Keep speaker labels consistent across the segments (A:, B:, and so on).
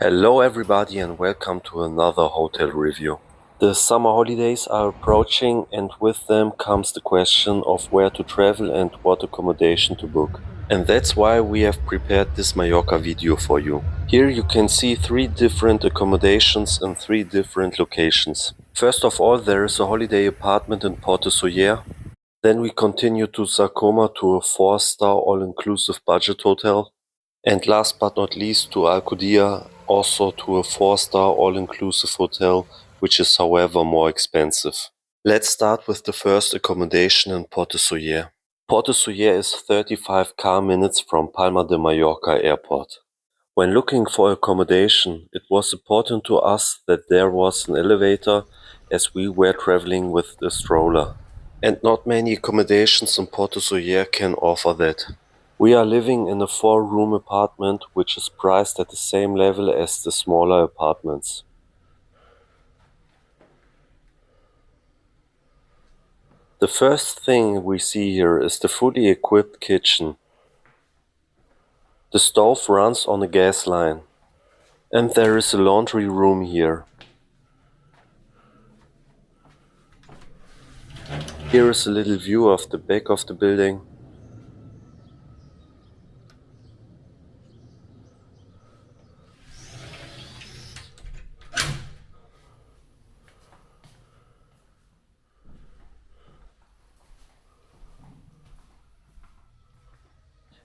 A: Hello everybody and welcome to another hotel review. The summer holidays are approaching and with them comes the question of where to travel and what accommodation to book. And that's why we have prepared this Mallorca video for you. Here you can see 3 different accommodations in 3 different locations. First of all, there is a holiday apartment in Sóller. Then we continue to Sa Coma to a 4-star all-inclusive budget hotel. And last but not least to Alcudia, also to a 4-star all-inclusive hotel, which is however more expensive. Let's start with the first accommodation in Sóller. Sóller is 35 car minutes from Palma de Mallorca airport. When looking for accommodation, it was important to us that there was an elevator as we were traveling with the stroller. And not many accommodations in Sóller can offer that. We are living in a 4-room apartment which is priced at the same level as the smaller apartments. The first thing we see here is the fully equipped kitchen. The stove runs on a gas line. And there is a laundry room here. Here is a little view of the back of the building.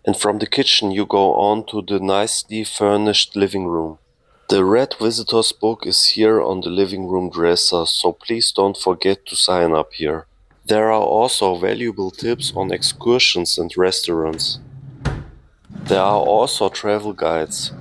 A: And from the kitchen you go on to the nicely furnished living room. The red visitors book is here on the living room dresser, so please don't forget to sign up here. There are also valuable tips on excursions and restaurants. There are also travel guides,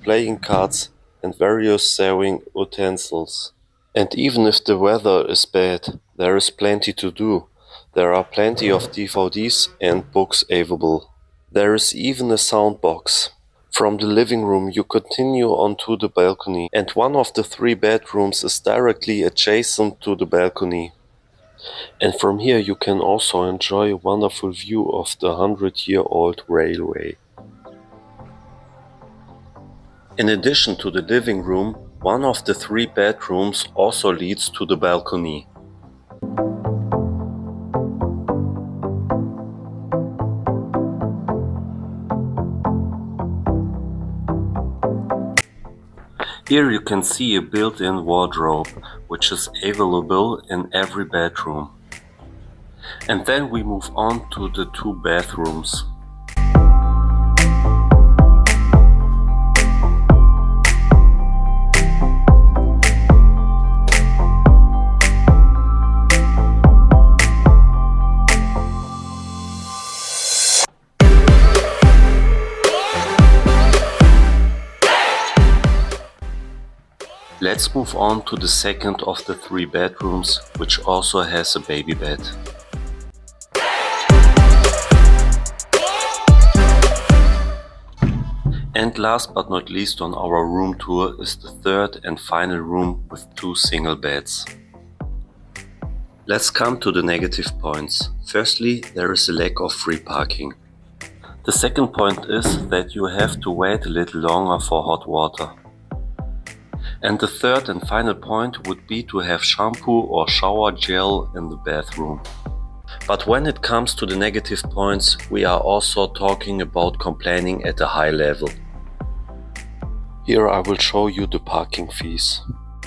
A: playing cards and various sewing utensils. And even if the weather is bad, there is plenty to do. There are plenty of DVDs and books available. There is even a sound box. From the living room you continue onto the balcony, and one of the 3 bedrooms is directly adjacent to the balcony. And from here you can also enjoy a wonderful view of the 100-year-old railway. In addition to the living room, one of the 3 bedrooms also leads to the balcony. Here you can see a built-in wardrobe, which is available in every bedroom. And then we move on to the 2 bathrooms. Let's move on to the second of the 3 bedrooms, which also has a baby bed. And last but not least on our room tour is the 3rd and final room with 2 single beds. Let's come to the negative points. Firstly, there is a lack of free parking. The second point is that you have to wait a little longer for hot water. And the 3rd and final point would be to have shampoo or shower gel in the bathroom. But when it comes to the negative points, we are also talking about complaining at a high level. Here I will show you the parking fees.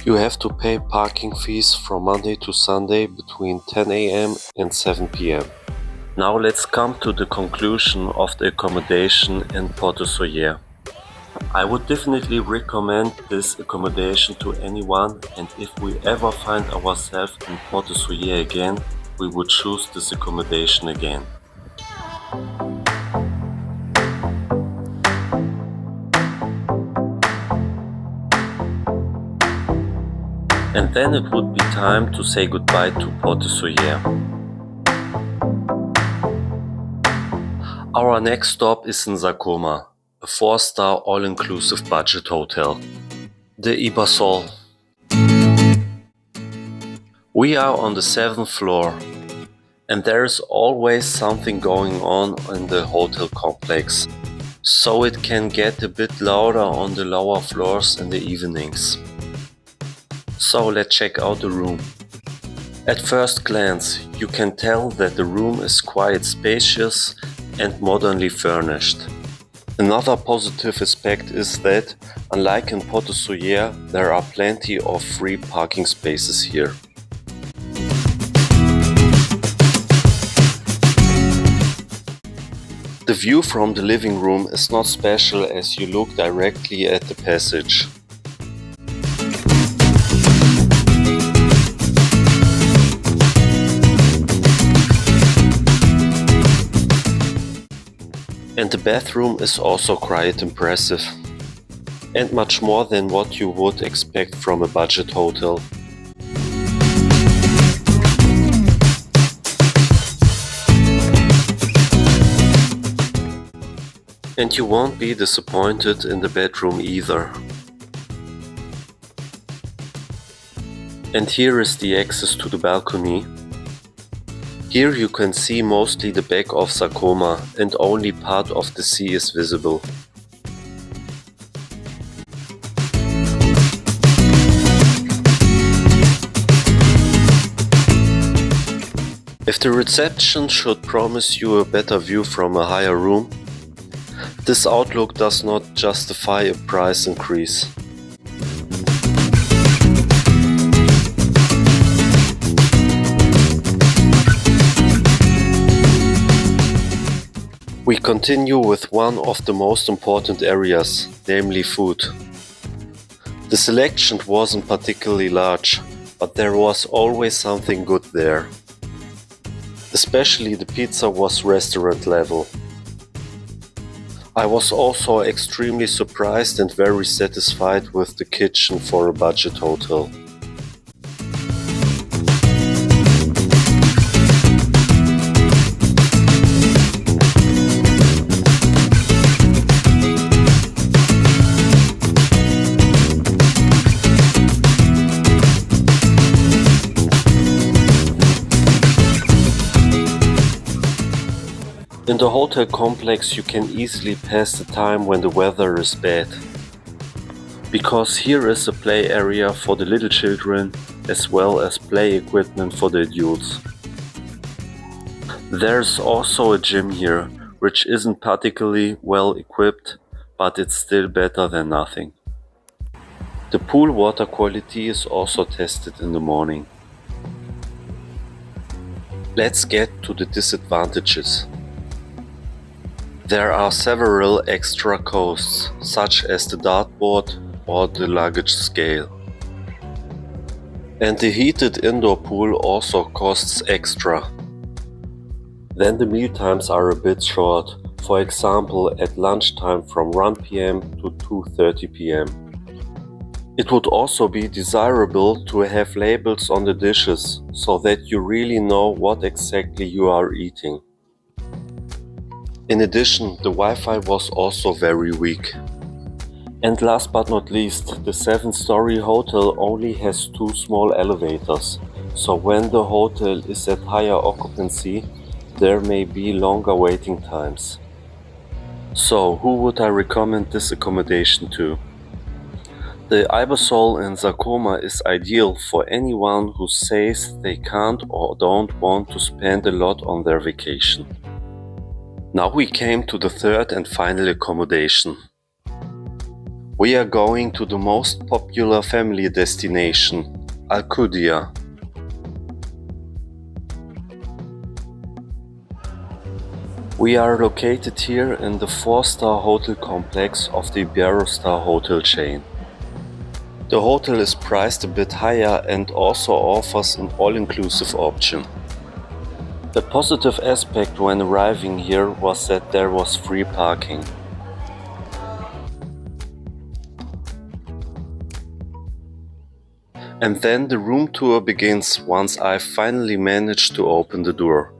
A: You have to pay parking fees from Monday to Sunday between 10 AM and 7 PM. Now let's come to the conclusion of the accommodation in Sóller. I would definitely recommend this accommodation to anyone, and if we ever find ourselves in Sóller again, we would choose this accommodation again. And then it would be time to say goodbye to Sóller. Our next stop is in Sa Coma, a 4-star all-inclusive budget hotel, the Ibersol. We are on the 7th floor, and there is always something going on in the hotel complex. so it can get a bit louder on the lower floors in the evenings. So let's check out the room. At first glance, you can tell that the room is quite spacious and modernly furnished. Another positive aspect is that, unlike in Porto Sóller, there are plenty of free parking spaces here. The view from the living room is not special as you look directly at the passage. And the bathroom is also quite impressive, and much more than what you would expect from a budget hotel. And you won't be disappointed in the bedroom either. And here is the access to the balcony. Here you can see mostly the back of Sa Coma and only part of the sea is visible. If the reception should promise you a better view from a higher room, this outlook does not justify a price increase. We continue with one of the most important areas, namely food. The selection wasn't particularly large, but there was always something good there. Especially the pizza was restaurant level. I was also extremely surprised and very satisfied with the kitchen for a budget hotel. In the hotel complex you can easily pass the time when the weather is bad. Because here is a play area for the little children as well as play equipment for the adults. There's also a gym here, which isn't particularly well equipped, but it's still better than nothing. The pool water quality is also tested in the morning. Let's get to the disadvantages. There are several extra costs, such as the dartboard or the luggage scale. And the heated indoor pool also costs extra. Then the meal times are a bit short, for example at lunchtime from 1 p.m. to 2:30 p.m. It would also be desirable to have labels on the dishes, so that you really know what exactly you are eating. In addition, the Wi-Fi was also very weak. And last but not least, the 7-story hotel only has 2 small elevators, so when the hotel is at higher occupancy, there may be longer waiting times. So, who would I recommend this accommodation to? The Ibersol in Sa Coma is ideal for anyone who says they can't or don't want to spend a lot on their vacation. Now we came to the third and final accommodation. We are going to the most popular family destination, Alcudia. We are located here in the 4-star hotel complex of the Iberostar hotel chain. The hotel is priced a bit higher and also offers an all-inclusive option. The positive aspect when arriving here was that there was free parking. And then the room tour begins once I finally managed to open the door.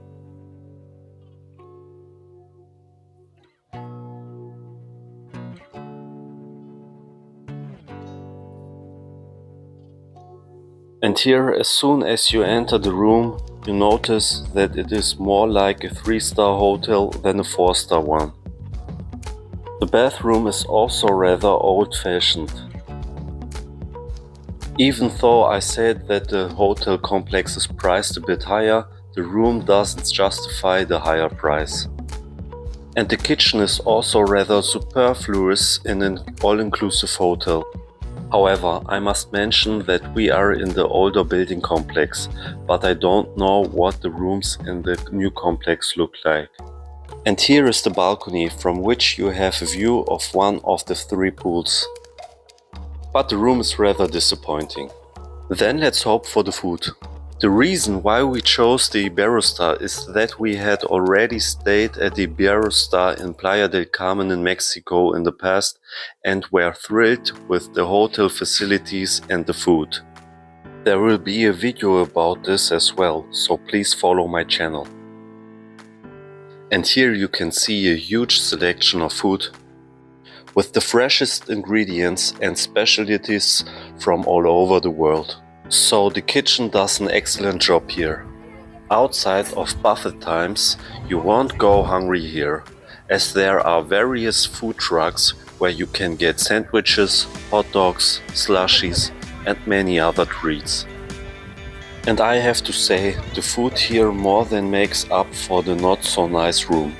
A: And here, as soon as you enter the room, you notice that it is more like a 3-star hotel than a 4-star one. bathroom is also rather old-fashioned. Even though I said that the hotel complex is priced a bit higher, the room doesn't justify the higher price. And the kitchen is also rather superfluous in an all-inclusive hotel. However, I must mention that we are in the older building complex, but I don't know what the rooms in the new complex look like. And here is the balcony from which you have a view of one of the 3 pools. But the room is rather disappointing. Then let's hope for the food. The reason why we chose the Iberostar is that we had already stayed at the Iberostar in Playa del Carmen in Mexico in the past and were thrilled with the hotel facilities and the food. There will be a video about this as well, so please follow my channel. And here you can see a huge selection of food, with the freshest ingredients and specialties from all over the world. So the kitchen does an excellent job here. Outside of buffet times, you won't go hungry here, as there are various food trucks where you can get sandwiches, hot dogs, slushies and many other treats. And I have to say, the food here more than makes up for the not so nice room.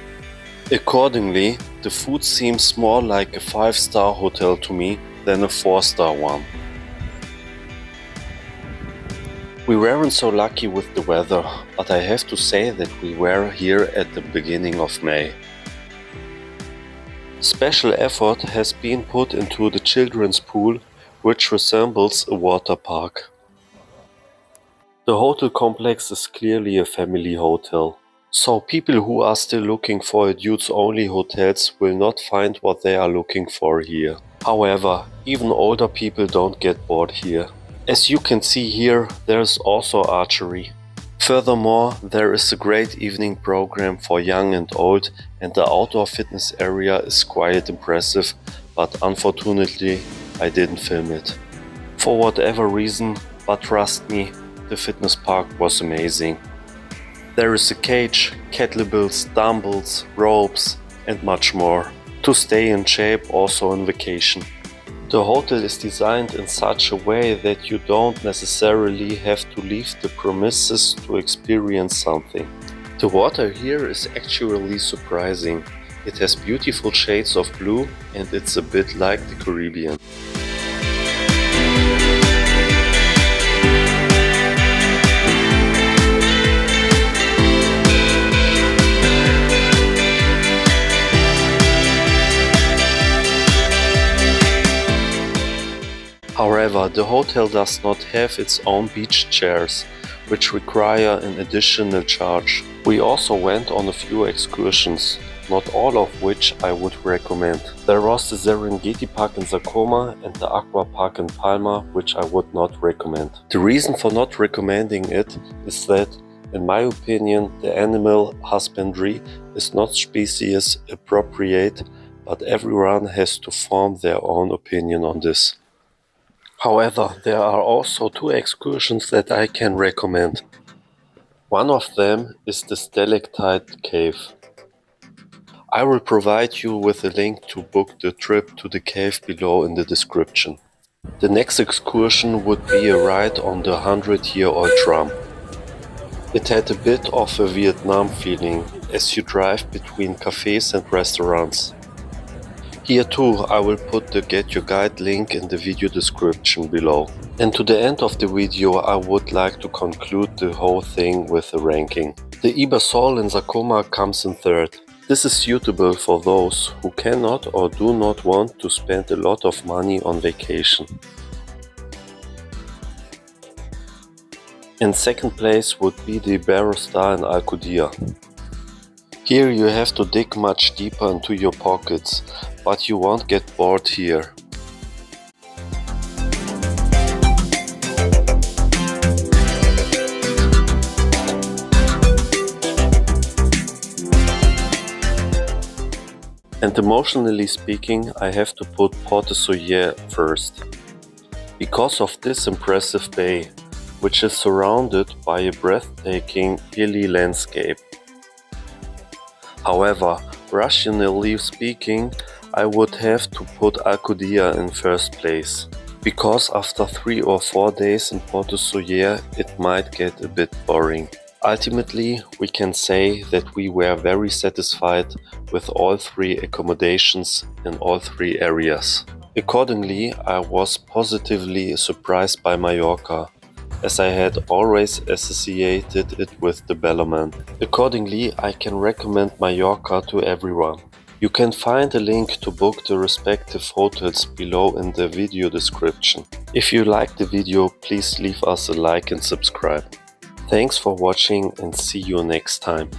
A: Accordingly, the food seems more like a 5-star hotel to me than a 4-star one. We weren't so lucky with the weather, but I have to say that we were here at the beginning of May. Special effort has been put into the children's pool, which resembles a water park. The hotel complex is clearly a family hotel, so people who are still looking for adults-only hotels will not find what they are looking for here. However, even older people don't get bored here. As you can see here, there is also archery. Furthermore, there is a great evening program for young and old, and the outdoor fitness area is quite impressive, but unfortunately I didn't film it. For whatever reason, but trust me, the fitness park was amazing. There is a cage, kettlebells, dumbbells, ropes and much more, to stay in shape also on vacation. The hotel is designed in such a way that you don't necessarily have to leave the premises to experience something. The water here is actually surprising. It has beautiful shades of blue and it's a bit like the Caribbean. However, the hotel does not have its own beach chairs, which require an additional charge. We also went on a few excursions, not all of which I would recommend. There was the Serengeti Park in Sa Coma and the Aqua Park in Palma, which I would not recommend. The reason for not recommending it is that, in my opinion, the animal husbandry is not species appropriate, but everyone has to form their own opinion on this. However, there are also 2 excursions that I can recommend. One of them is the Stalactite Cave. I will provide you with a link to book the trip to the cave below in the description. The next excursion would be a ride on the 100-year-old tram. It had a bit of a Vietnam feeling as you drive between cafes and restaurants. Here too I will put the Get Your Guide link in the video description below. And to the end of the video I would like to conclude the whole thing with a ranking. The Ibersol in Sa Coma comes in 3rd. This is suitable for those who cannot or do not want to spend a lot of money on vacation. In 2nd place would be the Iberostar in Alcudia. Here you have to dig much deeper into your pockets, but you won't get bored here. And emotionally speaking, I have to put Port de Sóller first. Because of this impressive bay, which is surrounded by a breathtaking hilly landscape. However, rationally speaking, I would have to put Alcudia in first place, because after 3 or 4 days in Porto Sóller it might get a bit boring. Ultimately, we can say that we were very satisfied with all 3 accommodations in all 3 areas. Accordingly, I was positively surprised by Mallorca, as I had always associated it with development. Accordingly, I can recommend Mallorca to everyone. You can find a link to book the respective hotels below in the video description. If you liked the video, please leave us a like and subscribe. Thanks for watching and see you next time.